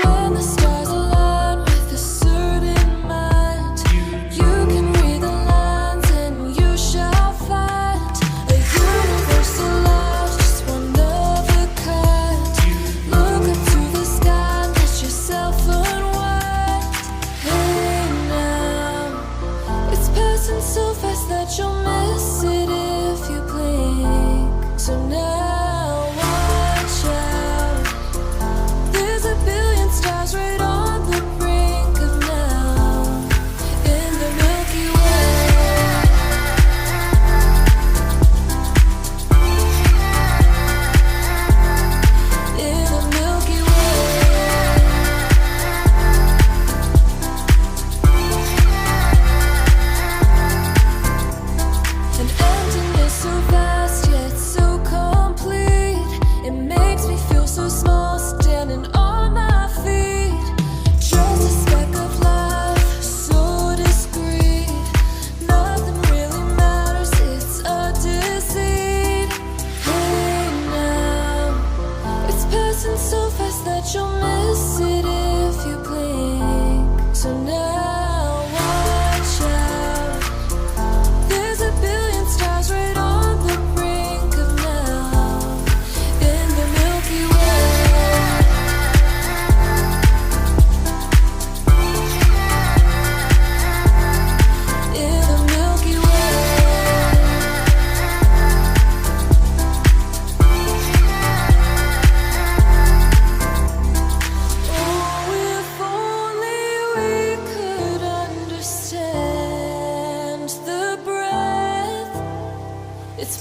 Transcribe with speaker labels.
Speaker 1: When the stars align with a certain mind, you can read the lines and you shall find a universal law, just one of a kind. Look up to the sky and let yourself unwind. Hey now, it's passing so fast that you'll miss it if you blink. So now watch out. There's a billion stars right on the brink of now in the Milky Way. In the Milky Way. An emptiness so vast yet so complete. It makes me feel so small standing on my feet. Just a speck of life, so discreet. Nothing really matters, it's a deceit. Hey now, it's passing so fast that you'll miss it if you blink. So now watch out. There's a billion stars right on the brink of now in the Milky Way. In the Milky Way. Oh, if only we could understand the breath. It's